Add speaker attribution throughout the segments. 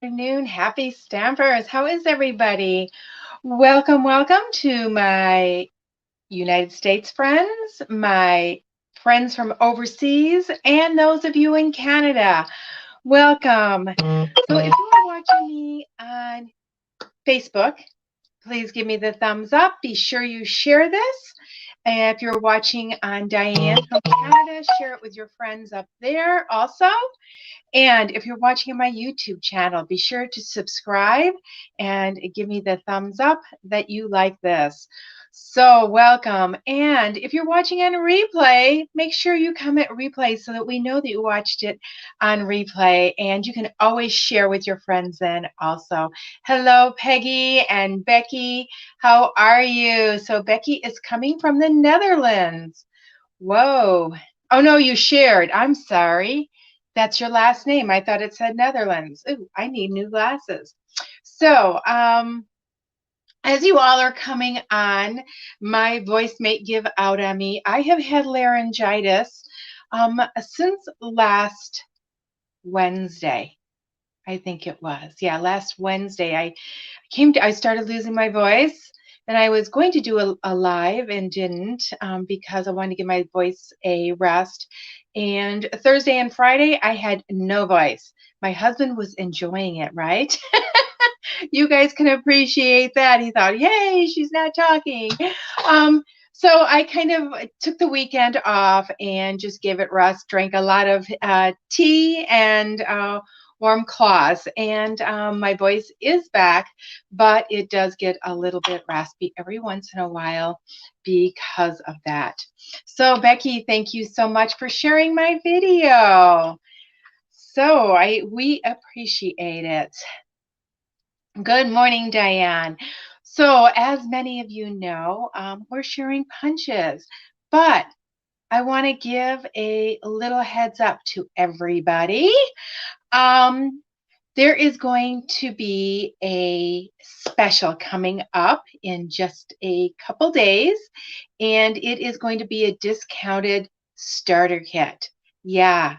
Speaker 1: Afternoon. Happy Stampers. How is everybody? Welcome to my United States friends, my friends from overseas, and those of you in Canada. Welcome. So if you are watching me on Facebook, please give me the thumbs up. Be sure you share this. And if you're watching on Diane from Canada, share it with your friends up there also. And if you're watching on my YouTube channel, be sure to subscribe and give me the thumbs up that you like this. So welcome. And if you're watching on replay, make sure you comment replay so that we know that you watched it on replay. And you can always share with your friends then also. Hello, Peggy and Becky. How are you? So Becky is coming from the Netherlands. Whoa. Oh, no, you shared. I'm sorry. That's your last name. I thought it said Netherlands. Ooh, I need new glasses. So, as you all are coming on, my voice may give out on me. I have had laryngitis since last Wednesday. I think it was. Yeah, last Wednesday. I started losing my voice, and I was going to do a live and didn't because I wanted to give my voice a rest. And Thursday and Friday, I had no voice. My husband was enjoying it, right? You guys can appreciate that. He thought, yay, she's not talking. So I kind of took the weekend off and just gave it rest, drank a lot of tea and warm cloths, and my voice is back, but it does get a little bit raspy every once in a while because of that. So Becky, thank you so much for sharing my video. So we appreciate it. Good morning, Diane. So as many of you know, we're sharing punches, but I want to give a little heads up to everybody. Um, there is going to be a special coming up in just a couple days, and it is going to be a discounted starter kit. Yeah,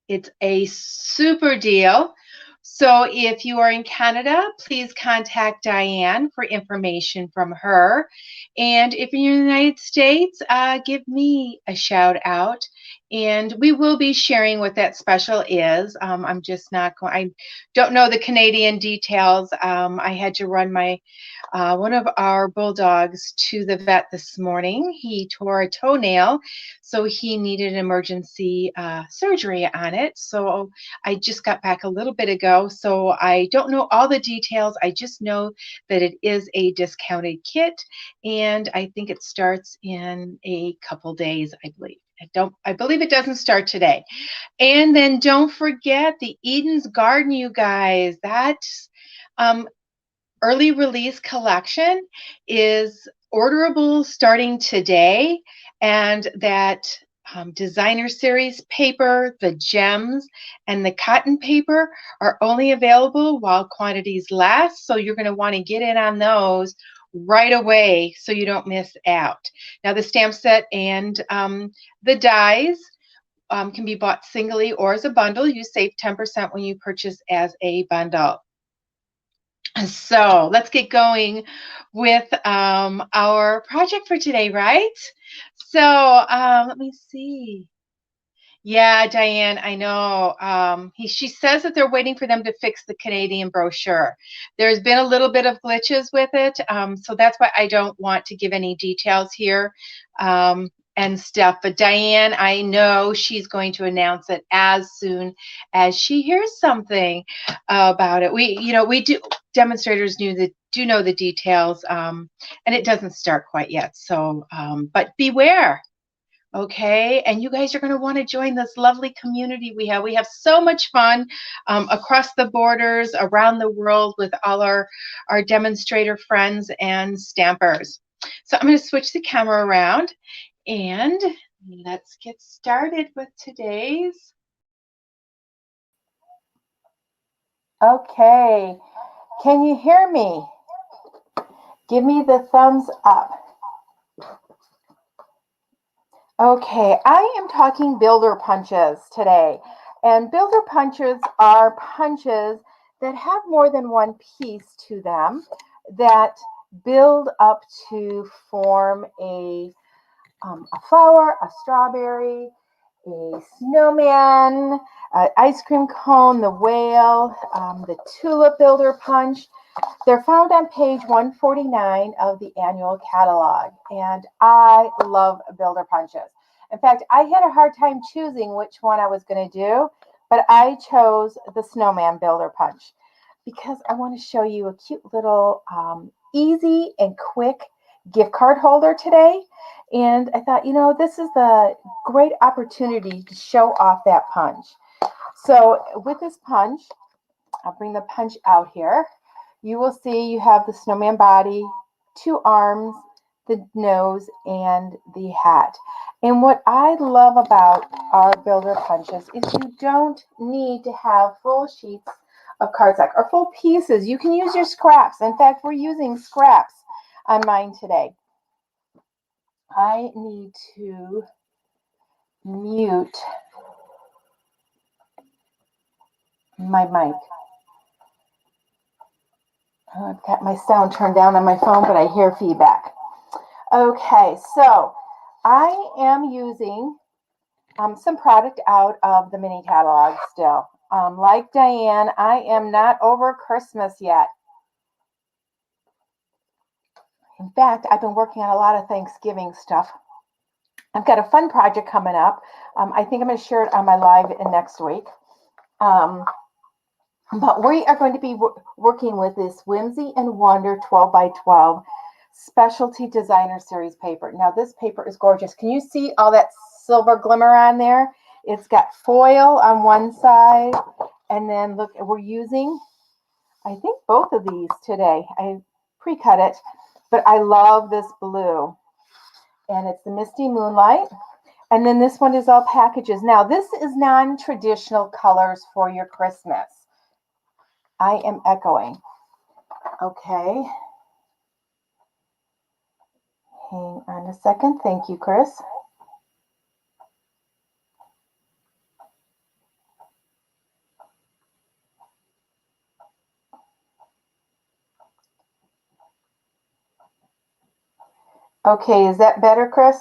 Speaker 1: it's a super deal. So if you are in Canada, please contact Diane for information from her. And if you're in the United States, give me a shout out. And we will be sharing what that special is. I'm just not going, I don't know the Canadian details. I had to run my one of our bulldogs to the vet this morning. He tore a toenail, so he needed emergency surgery on it. So I just got back a little bit ago, so I don't know all the details. I just know that it is a discounted kit, and I think it starts in a couple days, I believe. I believe it doesn't start today. And then don't forget the Eden's Garden, you guys. That's early release collection is orderable starting today, and that designer series paper, the gems, and the cotton paper are only available while quantities last, so you're going to want to get in on those right away so you don't miss out. Now the stamp set and the dies can be bought singly or as a bundle. You save 10% when you purchase as a bundle. So let's get going with our project for today, right? So let me see. Yeah, Diane, I know. She says that they're waiting for them to fix the Canadian brochure. There's been a little bit of glitches with it, so that's why I don't want to give any details here and stuff. But Diane, I know she's going to announce it as soon as she hears something about it. We do demonstrators do know the details, and it doesn't start quite yet. So, but beware. Okay, and you guys are going to want to join this lovely community we have. We have so much fun across the borders, around the world with all our demonstrator friends and stampers. So I'm going to switch the camera around and let's get started with today's. Okay, can you hear me? Give me the thumbs up. Okay, I am talking builder punches today, and builder punches are punches that have more than one piece to them that build up to form a flower, a strawberry, a snowman, an ice cream cone, the whale, the tulip builder punch. They're found on page 149 of the annual catalog, and I love builder punches. In fact, I had a hard time choosing which one I was going to do, but I chose the Snowman builder punch because I want to show you a cute little easy and quick gift card holder today. And I thought, this is the great opportunity to show off that punch. So with this punch, I'll bring the punch out here. You will see you have the snowman body, 2 arms, the nose, and the hat. And what I love about our builder punches is you don't need to have full sheets of cardstock or full pieces. You can use your scraps. In fact, we're using scraps on mine today. I need to mute my mic. I've got my sound turned down on my phone, but I hear feedback. Okay, so I am using some product out of the mini catalog still. Like Diane, I am not over Christmas yet. In fact, I've been working on a lot of Thanksgiving stuff. I've got a fun project coming up. I think I'm going to share it on my live next week. But we are going to be working with this Whimsy and Wonder 12 by 12 Specialty Designer Series paper. Now, this paper is gorgeous. Can you see all that silver glimmer on there? It's got foil on one side. And then look, we're using, I think, both of these today. I pre-cut it, but I love this blue. And it's the Misty Moonlight. And then this one is all packages. Now, this is non-traditional colors for your Christmas. I am echoing. Okay. Hang on a second. Thank you, Chris. Okay, is that better, Chris?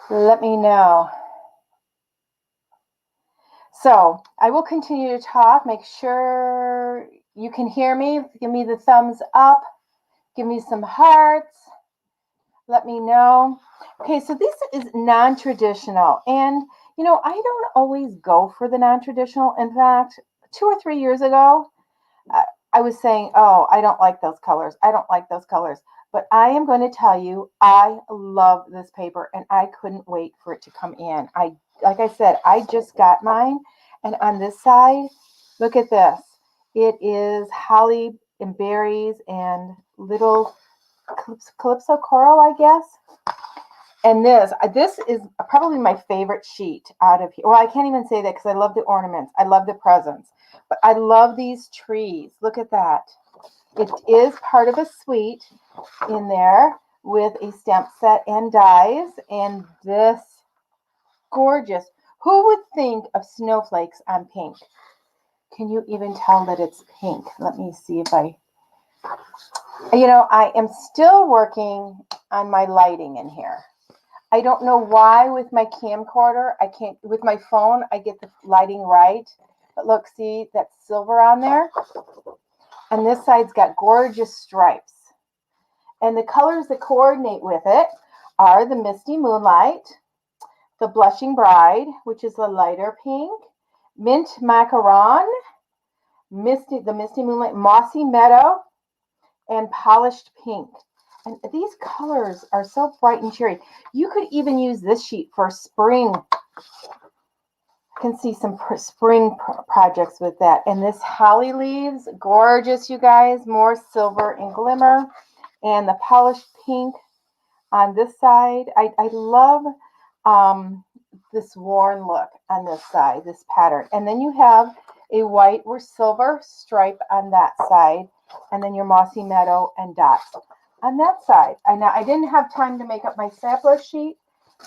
Speaker 1: Let me know. So I will continue to talk. Make sure you can hear me. Give me the thumbs up. Give me some hearts. Let me know. Okay, so this is non-traditional. And, I don't always go for the non-traditional. In fact, 2 or 3 years ago, I was saying, oh, I don't like those colors. I don't like those colors. But I am going to tell you, I love this paper, and I couldn't wait for it to come in. Like I said, I just got mine. And on this side, look at this. It is holly and berries and little calypso coral, I guess. And this is probably my favorite sheet out of here. Well, I can't even say that because I love the ornaments. I love the presents. But I love these trees. Look at that. It is part of a suite in there with a stamp set and dies. And this gorgeous. Who would think of snowflakes on pink? Can you even tell that it's pink? Let me see if I am still working on my lighting in here. I don't know why with my camcorder, with my phone, I get the lighting right. But look, see that silver on there? And this side's got gorgeous stripes. And the colors that coordinate with it are the Misty Moonlight, the Blushing Bride, which is the lighter pink, Mint Macaron, the Misty Moonlight, Mossy Meadow, and Polished Pink. And these colors are so bright and cheery. You could even use this sheet for spring. I can see some spring projects with that. And this holly leaves, gorgeous, you guys. More silver and glimmer. And the polished pink on this side. I love this worn look on this side, this pattern. And then you have a white or silver stripe on that side. And then your mossy meadow and dots on that side. Now, I didn't have time to make up my sampler sheet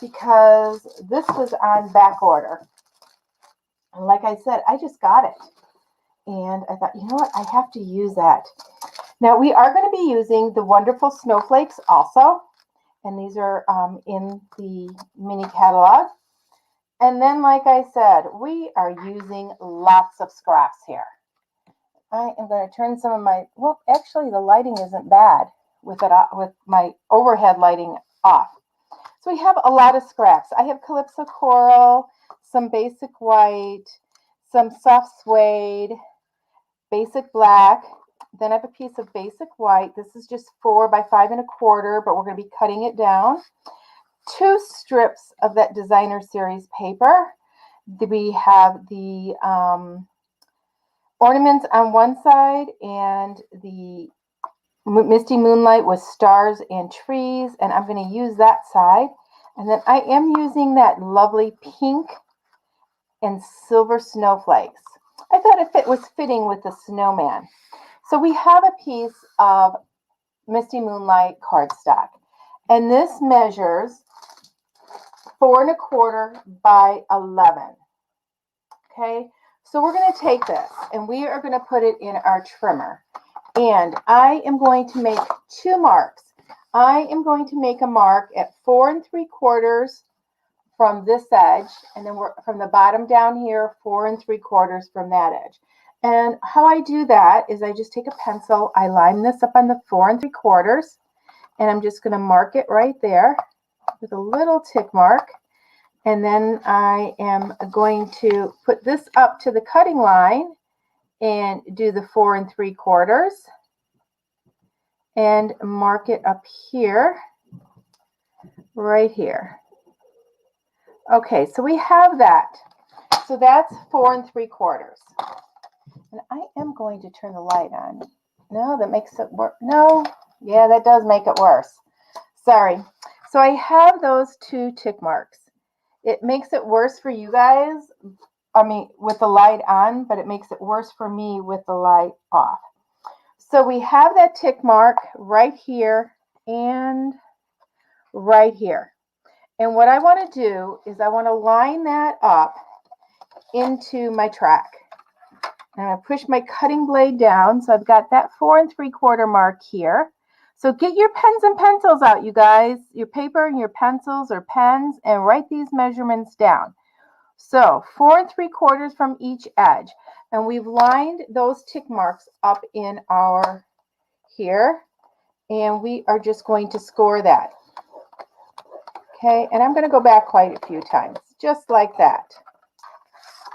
Speaker 1: because this was on back order. And like I said, I just got it.
Speaker 2: And I thought, you know what, I have to use that. Now we are going to be using the wonderful Snowflakes also, and these are in the mini catalog. And then, like I said, we are using lots of scraps here. I am going to turn some of my, well, actually the lighting isn't bad with it, with my overhead lighting off. So we have a lot of scraps. I have Calypso Coral, some basic white, some soft suede, basic black. Then I have a piece of basic white. This is just 4 by 5 1/4, but we're going to be cutting it down. 2 strips of that designer series paper. We have the ornaments on one side and the Misty Moonlight with stars and trees, and I'm going to use that side. And then I am using that lovely pink and silver snowflakes. I thought if it was fitting with the snowman. So we have a piece of Misty Moonlight cardstock, and this measures 4 1/4 by 11. Okay, so we're going to take this and we are going to put it in our trimmer. And I am going to make 2 marks. I am going to make a mark at 4 3/4 from this edge, and then we're from the bottom down here, 4 3/4 from that edge. And how I do that is I just take a pencil, I line this up on the 4 3/4, and I'm just going to mark it right there with a little tick mark. And then I am going to put this up to the cutting line and do the 4 3/4 and mark it up here, right here. Okay, so we have that. So that's 4 3/4. And I am going to turn the light on. No, that makes it worse. No, yeah, that does make it worse. Sorry. So I have those 2 tick marks. It makes it worse for you guys, I mean, with the light on, but it makes it worse for me with the light off. So we have that tick mark right here and right here. And what I want to do is I want to line that up into my track. And I push my cutting blade down. So I've got that 4 3/4 mark here. So get your pens and pencils out, you guys, your paper and your pencils or pens, and write these measurements down. So 4 3/4 from each edge. And we've lined those tick marks up in our here. And we are just going to score that. Okay, and I'm going to go back quite a few times, just like that.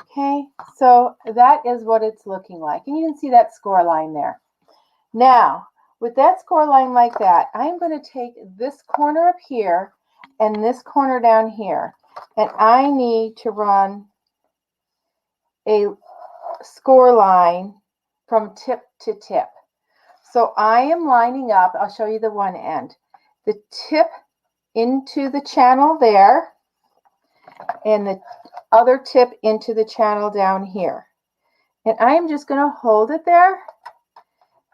Speaker 2: Okay, so that is what it's looking like. And you can see that score line there. Now, with that score line like that, I'm going to take this corner up here and this corner down here. And I need to run a score line from tip to tip. So I am lining up, I'll show you the one end, the tip into the channel there, and the other tip into the channel down here. And I'm just going to hold it there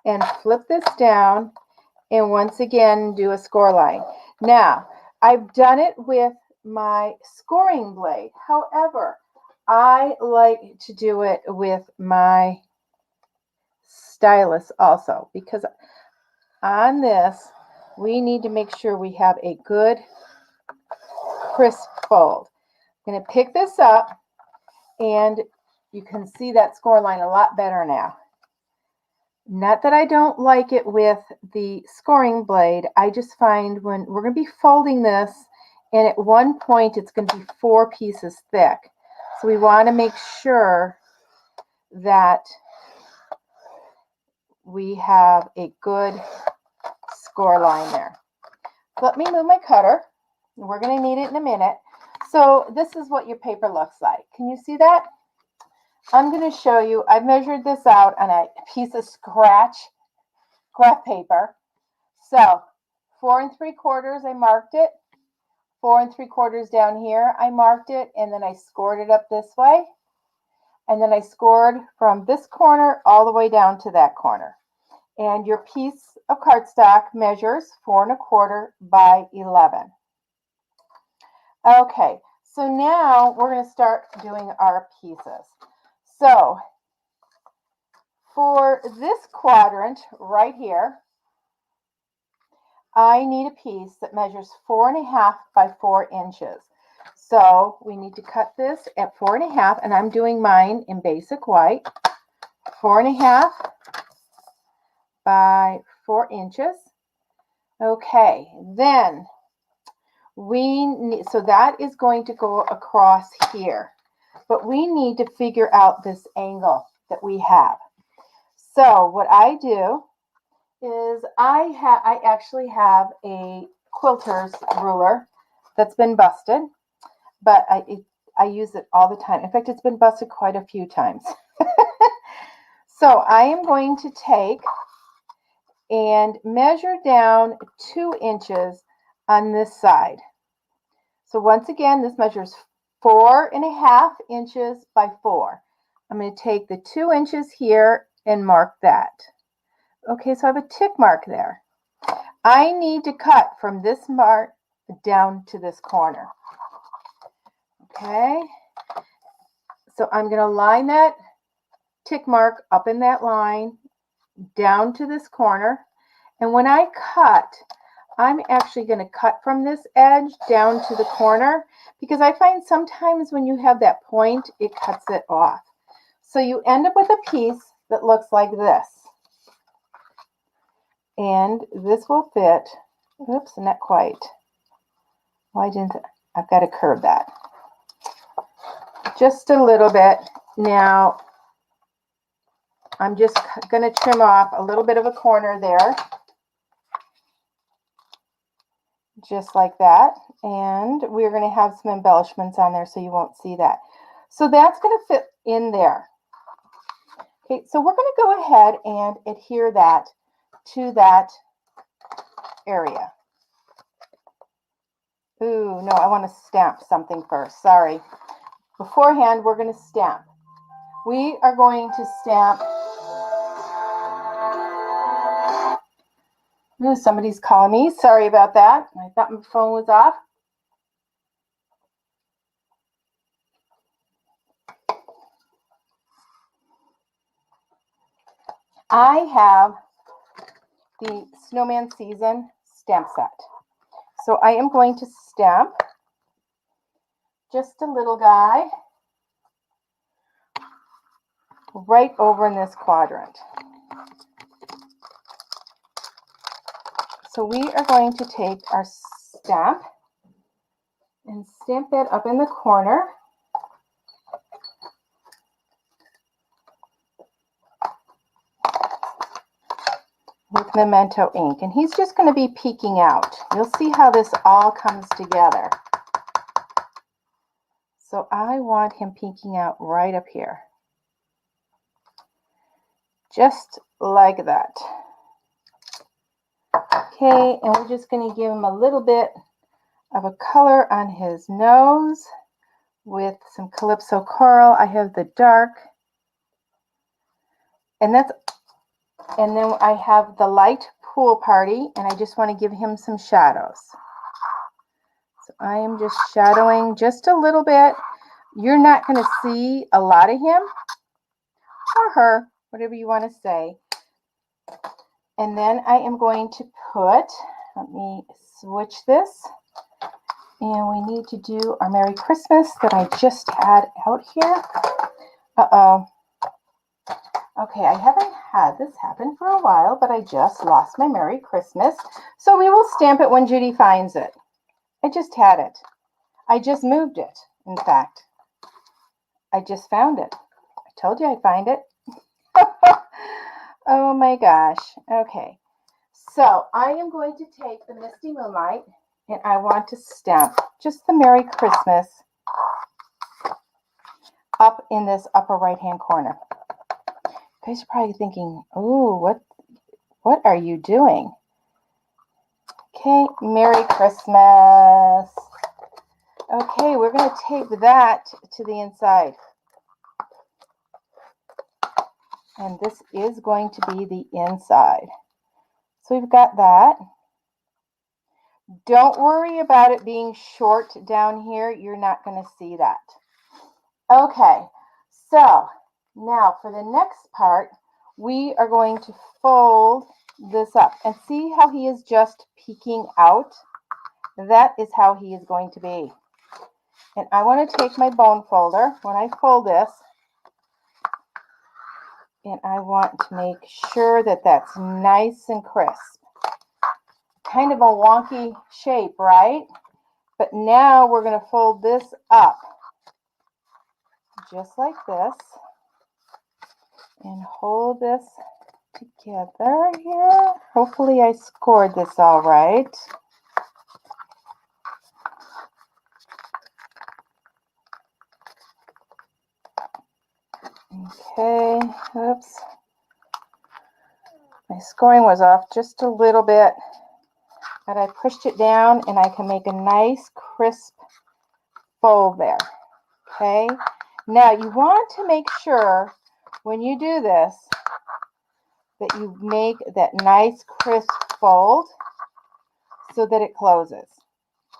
Speaker 2: and flip this down and once again do a score line. Now, I've done it with my scoring blade. However, I like to do it with my stylus also, because on this, we need to make sure we have a good crisp fold. I'm going to pick this up, and you can see that score line a lot better now. Not that I don't like it with the scoring blade, I just find when we're going to be folding this, and at one point it's going to be 4 pieces thick. So we want to make sure that we have a good score line there. Let me move my cutter. We're going to need it in a minute. So this is what your paper looks like. Can you see that? I'm going to show you. I measured this out on a piece of scrap paper. So 4 3/4, I marked it. 4 3/4 down here, I marked it, and then I scored it up this way. And then I scored from this corner all the way down to that corner. And your piece of cardstock measures 4 1/4 by 11. Okay, so now we're going to start doing our pieces. So For this quadrant right here, I need a piece that measures 4.5 by 4 inches. So we need to cut this at 4.5, and I'm doing mine in basic white. 4.5 by 4 inches. Okay, then we need, so that is going to go across here, but we need to figure out this angle that we have. So what I do is I actually have a quilter's ruler that's been busted, but I use it all the time. In fact, it's been busted quite a few times. So I am going to take and measure down 2 inches on this side. So once again, this measures 4.5 inches by 4. I'm going to take the 2 inches here and mark that. Okay, so I have a tick mark there. I need to cut from this mark down to this corner. Okay, so I'm going to line that tick mark up in that line down to this corner. And when I cut, I'm actually going to cut from this edge down to the corner, because I find sometimes when you have that point, it cuts it off. So you end up with a piece that looks like this. And this will fit. Oops, not quite. Why didn't I've got to curve that just a little bit. Now I'm just going to trim off a little bit of a corner there, just like that. And we're going to have some embellishments on there so you won't see that. So that's going to fit in there. Okay, so we're going to go ahead and adhere that to that area. Ooh, no, I want to stamp something first. Sorry. Beforehand, we're going to stamp. We are going to stamp. Ooh, somebody's calling me. Sorry about that. I thought my phone was off. I have the Snowman Season stamp set. So I am going to stamp just a little guy right over in this quadrant. So we are going to take our stamp and stamp that up in the corner. With Memento ink, and he's just going to be peeking out. You'll see how this all comes together. So I want him peeking out right up here, just like that. Okay, and we're just going to give him a little bit of a color on his nose with some Calypso Coral. I have the dark, and then I have the light Pool Party, and I just want to give him some shadows. So I am just shadowing just a little bit. You're not going to see a lot of him or her, whatever you want to say. And then I am going to put, let me switch this, and we need to do our Merry Christmas that I just had out here. Uh-oh. Okay, I haven't had this happen for a while, but I just lost my Merry Christmas. So we will stamp it when Judy finds it. I just had it. I just moved it, in fact. I just found it. I told you I'd find it. Oh my gosh. Okay. So I am going to take the Misty Moonlight, and I want to stamp just the Merry Christmas up in this upper right-hand corner. You guys are probably thinking, oh, what are you doing? Okay, Merry Christmas. Okay, we're going to tape that to the inside. And this is going to be the inside. So we've got that. Don't worry about it being short down here. You're not going to see that. Okay, so now for the next part, we are going to fold this up. And see how he is just peeking out? That is how he is going to be. And I want to take my bone folder when I fold this, and I want to make sure that that's nice and crisp. Kind of a wonky shape, right? But now we're going to fold this up just like this and hold this together here. Hopefully I scored this all right. Okay, oops. My scoring was off just a little bit, but I pushed it down and I can make a nice crisp fold there. Okay, now you want to make sure when you do this that you make that nice crisp fold so that it closes.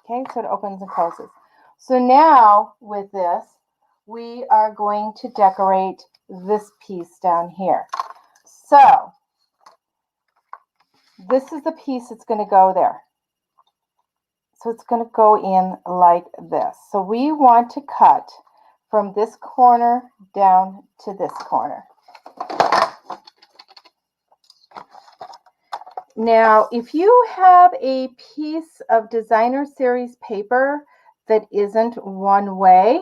Speaker 2: Okay, so it opens and closes. So now with this, we are going to decorate this piece down here. So this is the piece that's going to go there. So it's going to go in like this. So we want to cut from this corner down to this corner. Now, if you have a piece of designer series paper that isn't one way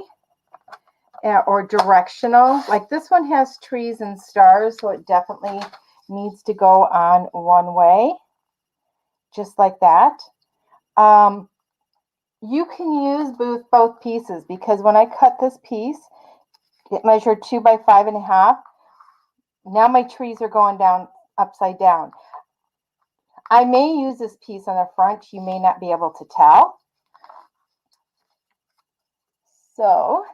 Speaker 2: or directional, like this one has trees and stars, so it definitely needs to go on one way, just like that. You can use both pieces, because when I cut this piece, it measured 2 by 5.5. Now my trees are going down upside down. I may use this piece on the front. You may not be able to tell. So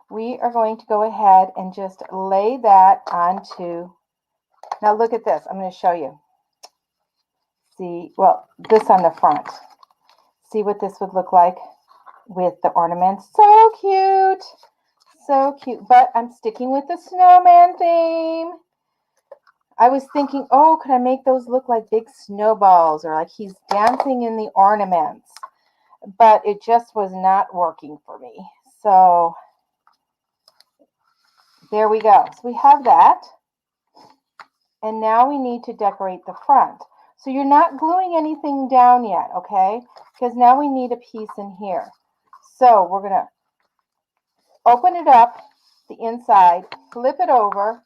Speaker 2: we are going to go ahead and just lay that onto. Now look at this. I'm going to show you. See, well, this on the front. See what this would look like with the ornaments. So cute. So cute. But I'm sticking with the snowman theme. I was thinking, oh, could I make those look like big snowballs, or like he's dancing in the ornaments? But it just was not working for me. So there we go. So we have that. And now we need to decorate the front. So you're not gluing anything down yet, okay? Because now we need a piece in here. So we're going to open it up, the inside, flip it over,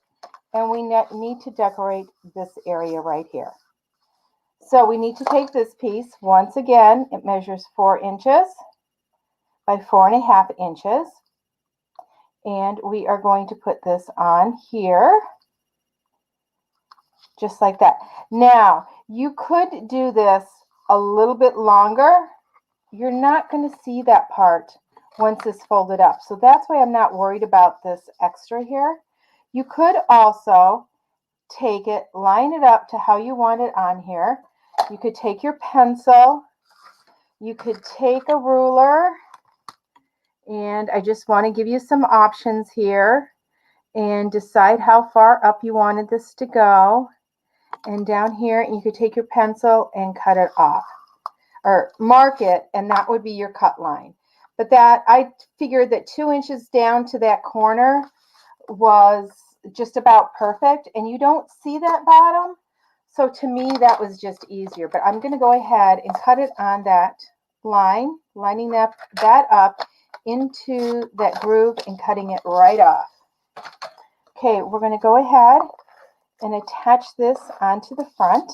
Speaker 2: and we need to decorate this area right here. So we need to take this piece. Once again, it measures 4 inches by 4.5 inches. And we are going to put this on here, just like that. Now, you could do this a little bit longer. You're not going to see that part once it's folded up. So that's why I'm not worried about this extra here. You could also take it, line it up to how you want it on here. You could take your pencil. You could take a ruler. And I just want to give you some options here and decide how far up you wanted this to go. And down here, you could take your pencil and cut it off, or mark it, and that would be your cut line. But that, I figured that 2 inches down to that corner was just about perfect, and you don't see that bottom. So to me, that was just easier. But I'm going to go ahead and cut it on that line, lining that up into that groove and cutting it right off. Okay, we're going to go ahead and attach this onto the front.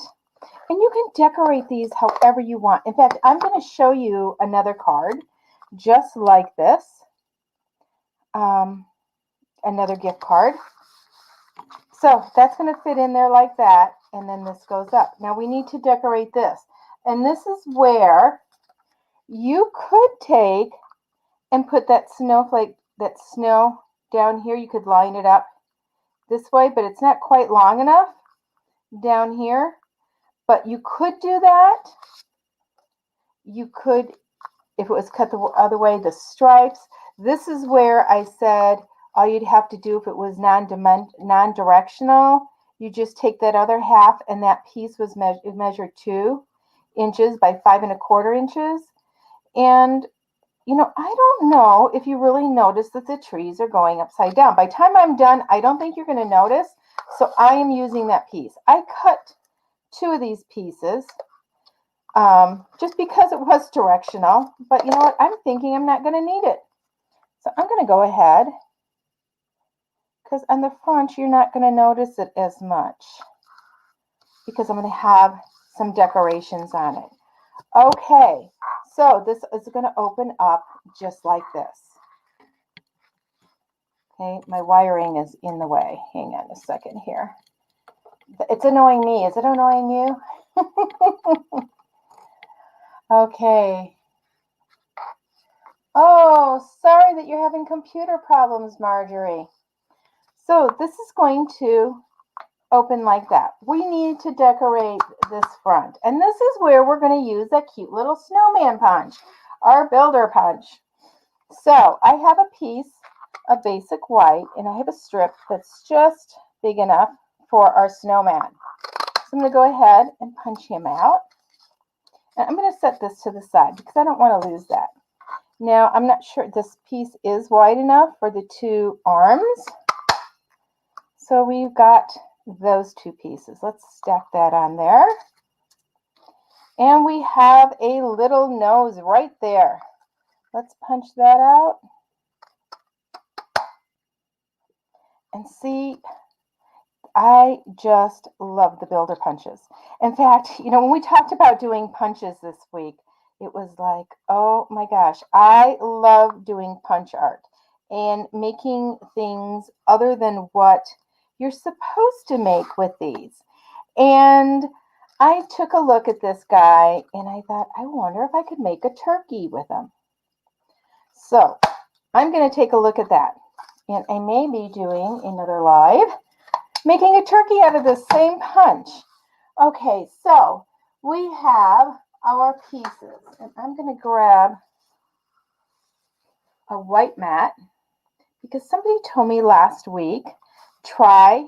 Speaker 2: And you can decorate these however you want. In fact, I'm going to show you another card just like this. Another gift card. So that's going to fit in there like that. And then this goes up. Now we need to decorate this. And this is where you could take and put that snowflake, that snow down here. You could line it up this way, but it's not quite long enough down here. But you could do that. You could, if it was cut the other way, the stripes. This is where I said all you'd have to do if it was non-directional, you just take that other half, and that piece was measured 2 inches by 5 1/4 inches. And you know, I don't know if you really notice that the trees are going upside down. By the time I'm done, I don't think you're going to notice. So I am using that piece. I cut 2 of these pieces just because it was directional. But you know what? I'm thinking I'm not going to need it. So I'm going to go ahead, because on the front, you're not going to notice it as much because I'm going to have some decorations on it. Okay, so this is going to open up just like this. Okay, my wiring is in the way. Hang on a second here. It's annoying me. Is it annoying you? Okay. Oh, sorry that you're having computer problems, Marjorie. So this is going to open like that. We need to decorate this front. And this is where we're going to use that cute little snowman punch, our builder punch. So I have a piece of basic white, and I have a strip that's just big enough for our snowman. So I'm going to go ahead and punch him out. And I'm going to set this to the side because I don't want to lose that. Now, I'm not sure this piece is wide enough for the 2 arms. So we've got those 2 pieces. Let's stack that on there. And we have a little nose right there. Let's punch that out. And see, I just love the builder punches. In fact, you know, when we talked about doing punches this week, it was like, oh my gosh, I love doing punch art and making things other than what you're supposed to make with these. And I took a look at this guy and I thought, I wonder if I could make a turkey with him. So I'm going to take a look at that. And I may be doing another live, making a turkey out of the same punch. Okay, so we have our pieces. And I'm going to grab a white mat because somebody told me last week, try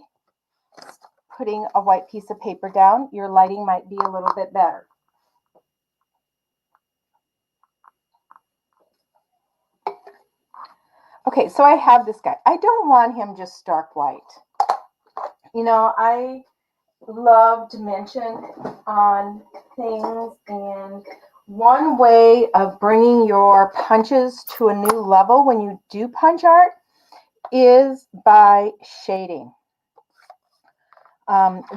Speaker 2: putting a white piece of paper down. Your lighting might be a little bit better. Okay, so I have this guy. I don't want him just stark white. You know, I love dimension on things, and one way of bringing your punches to a new level when you do punch art is by shading.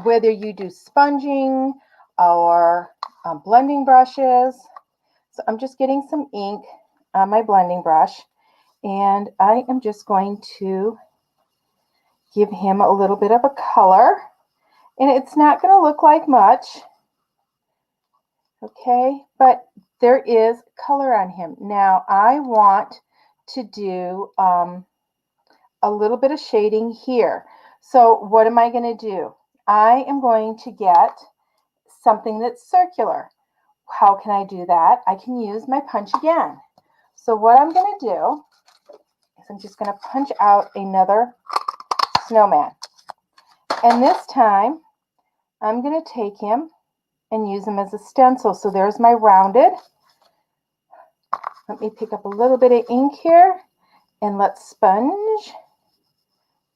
Speaker 2: Whether you do sponging or blending brushes. So I'm just getting some ink on my blending brush, and I am just going to give him a little bit of a color. And it's not going to look like much, okay, but there is color on him. Now I want to do a little bit of shading here. So what am I going to do? I am going to get something that's circular. How can I do that? I can use my punch again. So what I'm going to do is I'm just going to punch out another snowman. And this time I'm going to take him and use him as a stencil. So there's my rounded. Let me pick up a little bit of ink here and let's sponge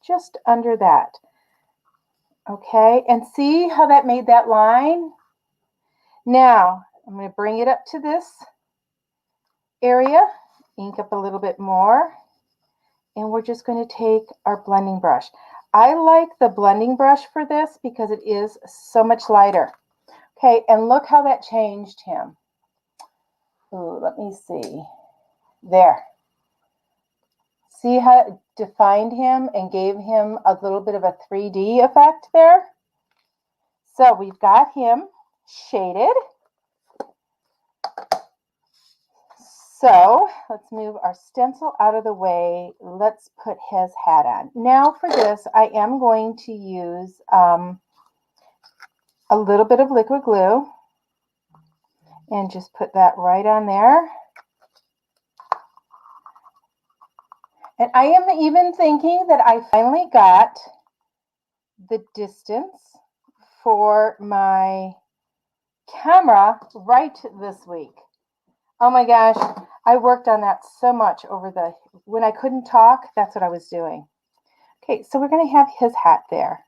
Speaker 2: just under that. Okay, and see how that made that line? Now I'm going to bring it up to this area, ink up a little bit more, and we're just going to take our blending brush. I like the blending brush for this because it is so much lighter. Okay, and look how that changed him. Ooh, let me see. There. See how it defined him and gave him a little bit of a 3D effect there? So we've got him shaded. So let's move our stencil out of the way. Let's put his hat on. Now for this, I am going to use a little bit of liquid glue and just put that right on there. And I am even thinking that I finally got the distance for my camera right this week. Oh my gosh, I worked on that so much when I couldn't talk, that's what I was doing. Okay, so we're going to have his hat there.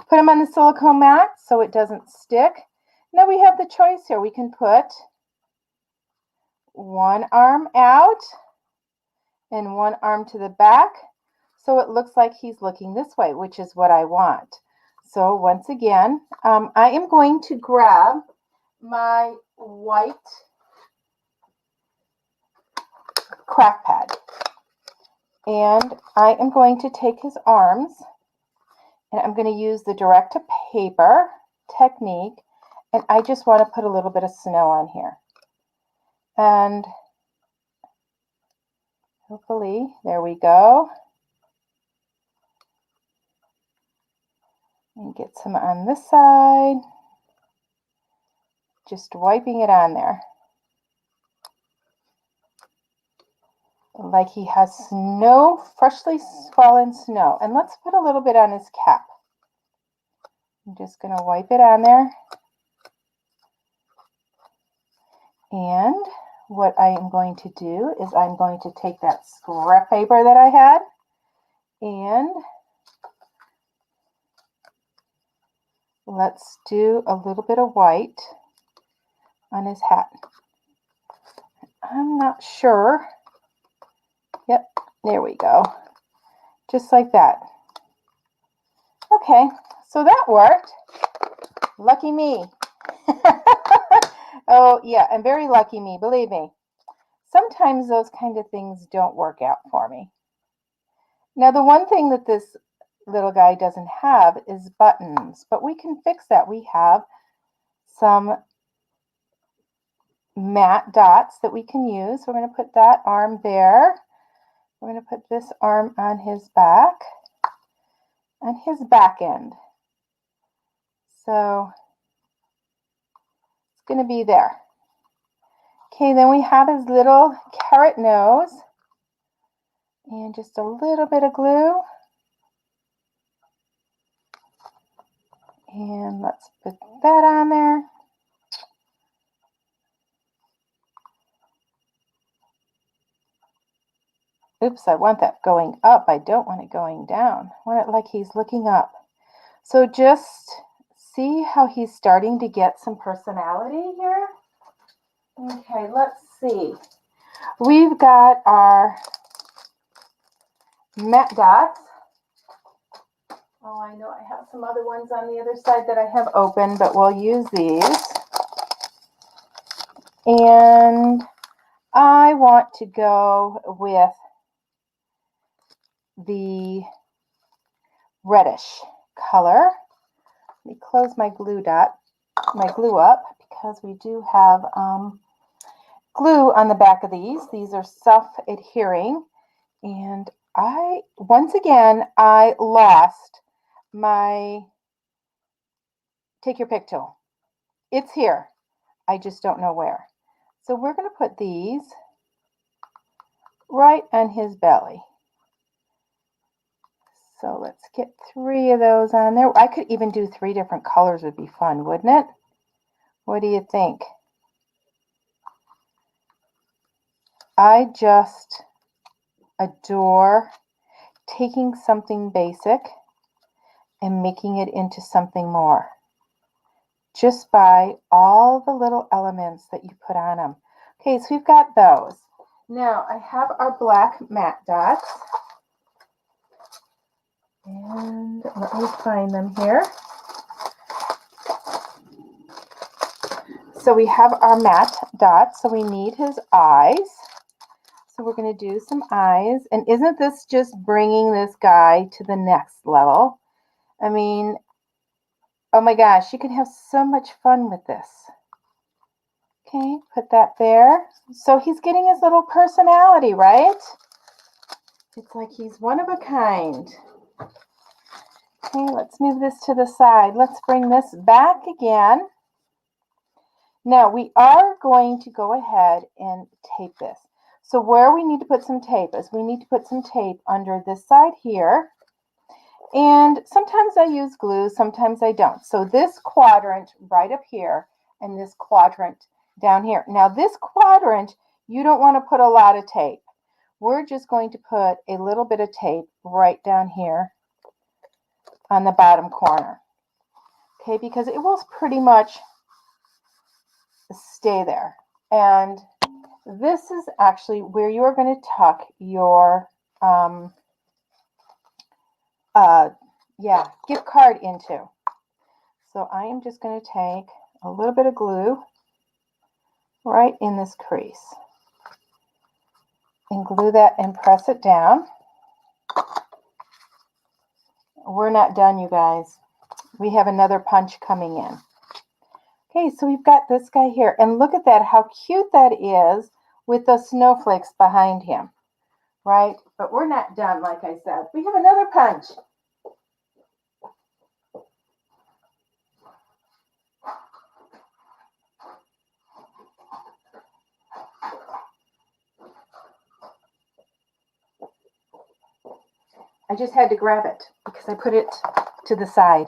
Speaker 2: Put him on the silicone mat so it doesn't stick. Now we have the choice here. We can put one arm out and one arm to the back so it looks like he's looking this way, which is what I want. So once again, I am going to grab my white craft pad and I am going to take his arms and I'm going to use the direct to paper technique, and I just want to put a little bit of snow on here. And hopefully, there we go. And get some on this side. Just wiping it on there. Like he has snow, freshly fallen snow. And let's put a little bit on his cap. I'm just going to wipe it on there. And what I am going to do is I'm going to take that scrap paper that I had and let's do a little bit of white on his hat. I'm not sure. Yep, there we go. Just like that. Okay, so that worked. Lucky me. Oh, yeah, and very lucky me, believe me. Sometimes those kind of things don't work out for me. Now, the one thing that this little guy doesn't have is buttons, but we can fix that. We have some matte dots that we can use. We're going to put that arm there. We're going to put this arm on his back end. So it's going to be there. Okay, then we have his little carrot nose and just a little bit of glue. And let's put that on there. Oops, I want that going up. I don't want it going down. I want it like he's looking up. So just see how he's starting to get some personality here. Okay, let's see. We've got our matte dots. Oh, I know I have some other ones on the other side that I have open, but we'll use these. And I want to go with the reddish color. Let me close my glue up because we do have glue on the back of these. These are self-adhering, and once again I lost my take your pick tool. It's here. I just don't know where. So we're going to put these right on his belly. So let's get 3 of those on there. I could even do 3 different colors. Would be fun, wouldn't it? What do you think? I just adore taking something basic and making it into something more, just by all the little elements that you put on them. Okay, so we've got those. Now I have our black matte dots. And let me find them here. So we have our matte dots, so we need his eyes. So we're going to do some eyes. And isn't this just bringing this guy to the next level? I mean, oh my gosh, you can have so much fun with this. Okay, put that there. So he's getting his little personality, right? It's like he's one of a kind. Okay, let's move this to the side. Let's bring this back again. Now we are going to go ahead and tape this. So where we need to put some tape is we need to put some tape under this side here. And sometimes I use glue, sometimes I don't. So this quadrant right up here and this quadrant down here. Now this quadrant, you don't want to put a lot of tape. We're just going to put a little bit of tape right down here on the bottom corner. Okay, because it will pretty much stay there. And this is actually where you're going to tuck your gift card into. So I am just going to take a little bit of glue right in this crease and glue that and press it down. We're not done, you guys. We have another punch coming in. Okay, so we've got this guy here, and look at that, how cute that is with the snowflakes behind him, right? But we're not done, like I said. We have another punch. I just had to grab it because I put it to the side.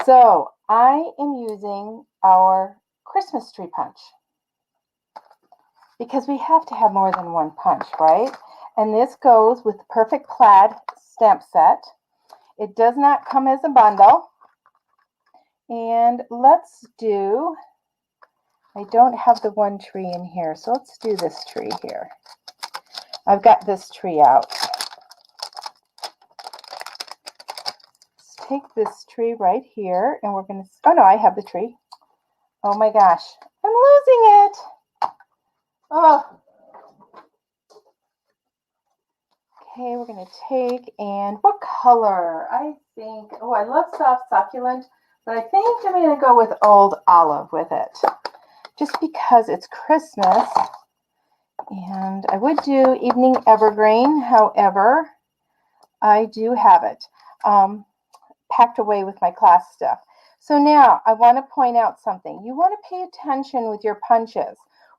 Speaker 2: So I am using our Christmas tree punch because we have to have more than one punch, right? And this goes with the Perfect Plaid stamp set. It does not come as a bundle. And let's do, I don't have the one tree in here, so let's do this tree here. I've got this tree out. Let's take this tree right here, and we're going to, oh no, I have the tree. Oh my gosh, I'm losing it. Oh. Okay, we're going to take, and what color? I think, oh, I love soft succulent, but I think I'm going to go with old olive with it, just because it's Christmas. And I would do evening evergreen, however, I do have it packed away with my class stuff. So now I want to point out something. You want to pay attention with your punches,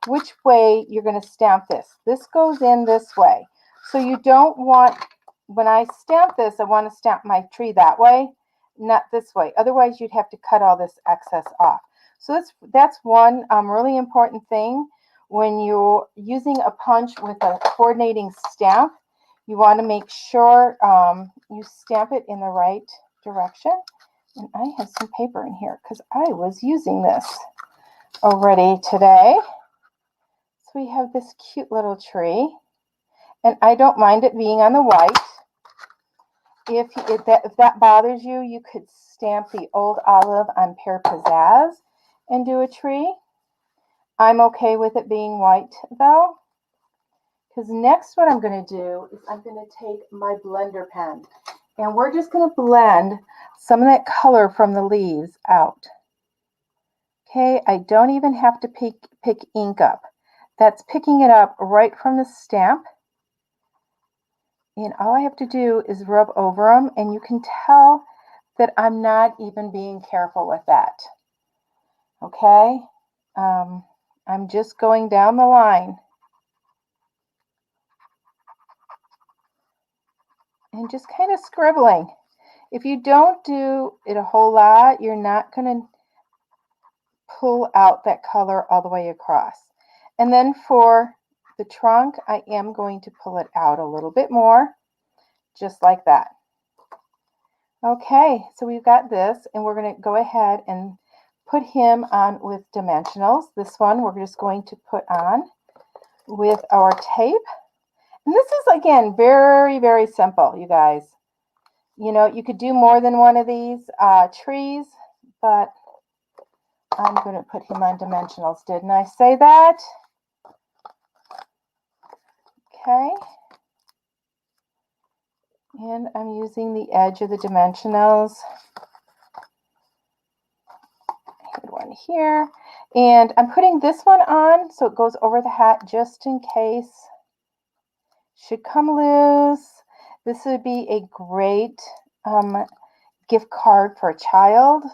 Speaker 2: which way you're going to stamp this. This goes in this way. So you don't want, when I stamp this, I want to stamp my tree that way, not this way. Otherwise, you'd have to cut all this excess off. So that's one really important thing. When you're using a punch with a coordinating stamp, you want to make sure you stamp it in the right direction. And I have some paper in here because I was using this already today. So we have this cute little tree. And I don't mind it being on the white. If that bothers you, you could stamp the old olive on pear pizzazz and do a tree. I'm okay with it being white though, because next what I'm going to do is I'm going to take my blender pen and we're just going to blend some of that color from the leaves out. Okay, I don't even have to pick ink up. That's picking it up right from the stamp. And all I have to do is rub over them, and you can tell that I'm not even being careful with that. Okay? I'm just going down the line. And just kind of scribbling. If you don't do it a whole lot, you're not going to pull out that color all the way across. And then for the trunk, I am going to pull it out a little bit more, just like that. Okay, so we've got this, and we're going to go ahead and put him on with dimensionals. This one we're just going to put on with our tape. And this is, again, very, very simple, you guys. You know, you could do more than one of these trees, but I'm going to put him on dimensionals. Didn't I say that? Okay. And I'm using the edge of the dimensionals. I had one here. And I'm putting this one on so it goes over the hat just in case. Should come loose. This would be a great gift card for a child.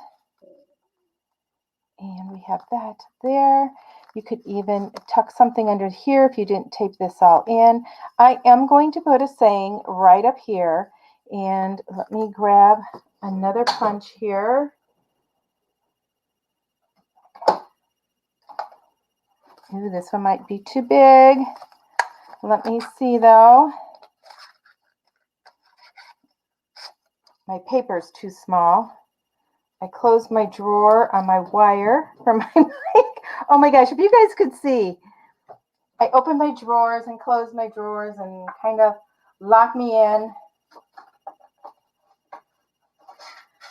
Speaker 2: And we have that there. You could even tuck something under here if you didn't tape this all in. I am going to put a saying right up here. And let me grab another punch here. Ooh, this one might be too big. Let me see though. My paper's too small. I closed my drawer on my wire for my mic. Oh my gosh, if you guys could see. I opened my drawers and closed my drawers and kind of locked me in.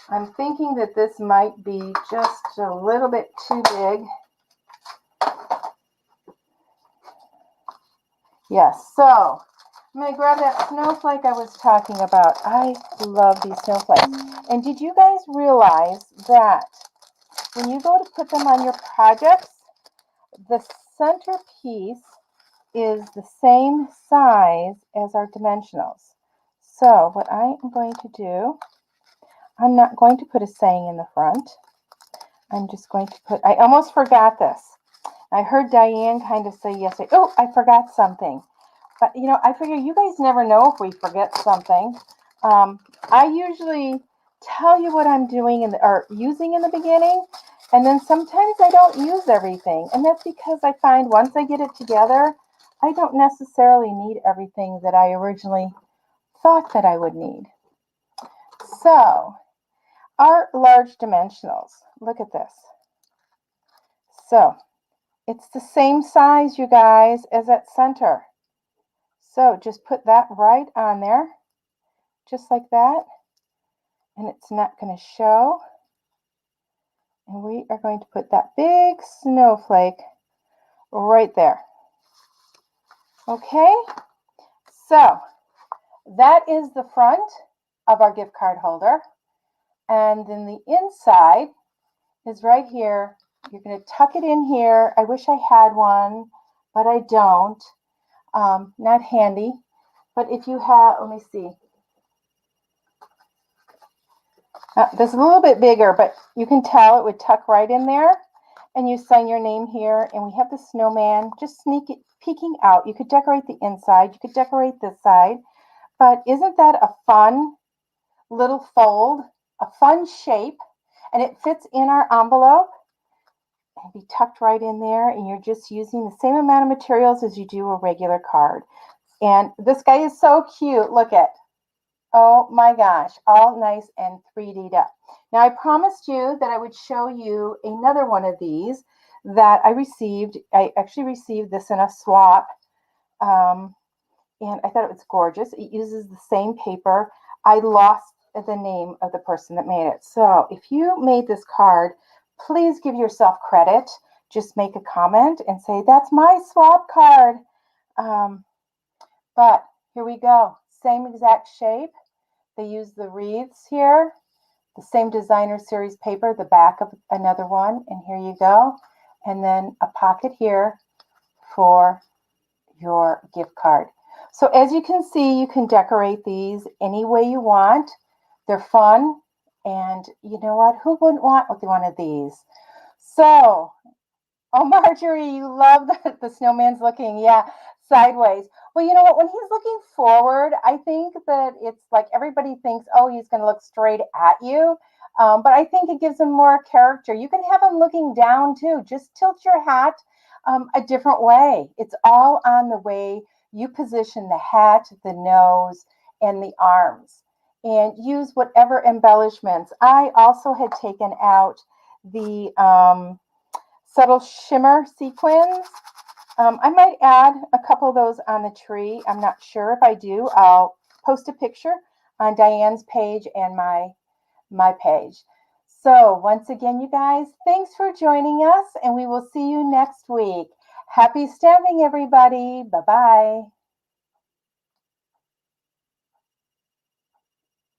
Speaker 2: I'm thinking that this might be just a little bit too big. Yes, so I'm going to grab that snowflake I was talking about. I love these snowflakes. And did you guys realize that when you go to put them on your projects, the centerpiece is the same size as our dimensionals? So what I am going to do, I'm not going to put a saying in the front. I'm just going to put, I almost forgot this. I heard Diane kind of say yesterday, oh, I forgot something. But, you know, I figure you guys never know if we forget something. I usually tell you what I'm doing or using in the beginning, and then sometimes I don't use everything. And that's because I find once I get it together, I don't necessarily need everything that I originally thought that I would need. So, our large dimensionals, look at this. So, it's the same size, you guys, as that center. So just put that right on there, just like that, and it's not going to show. And we are going to put that big snowflake right there. Okay, so that is the front of our gift card holder. And then the inside is right here. You're going to tuck it in here. I wish I had one, but I don't. Not handy. But if you have, let me see. This is a little bit bigger, but you can tell it would tuck right in there. And you sign your name here. And we have the snowman just peeking out. You could decorate the inside. You could decorate this side. But isn't that a fun little fold? A fun shape. And it fits in our envelope. And be tucked right in there. And you're just using the same amount of materials as you do a regular card. And this guy is so cute. Look at. Oh my gosh, all nice and 3D'd up. Now I promised you that I would show you another one of these that I received. I actually received this in a swap, and I thought it was gorgeous. It uses the same paper. I lost the name of the person that made it. So if you made this card, please give yourself credit. Just make a comment and say, that's my swap card. But here we go. Same exact shape. They use the wreaths here, the same designer series paper, the back of another one, and here you go. And then a pocket here for your gift card. So as you can see, you can decorate these any way you want. They're fun, and you know what? Who wouldn't want one of these? So, oh, Marjorie, you love that the snowman's looking, yeah, sideways. Well, you know what? When he's looking forward, I think that it's like everybody thinks, oh, he's going to look straight at you. But I think it gives him more character. You can have him looking down too. Just tilt your hat a different way. It's all on the way you position the hat, the nose, and the arms. And use whatever embellishments. I also had taken out the subtle shimmer sequins. I might add a couple of those on the tree. I'm not sure. If I do, I'll post a picture on Diane's page and my page. So once again, you guys, thanks for joining us, and we will see you next week. Happy stamping, everybody. Bye-bye.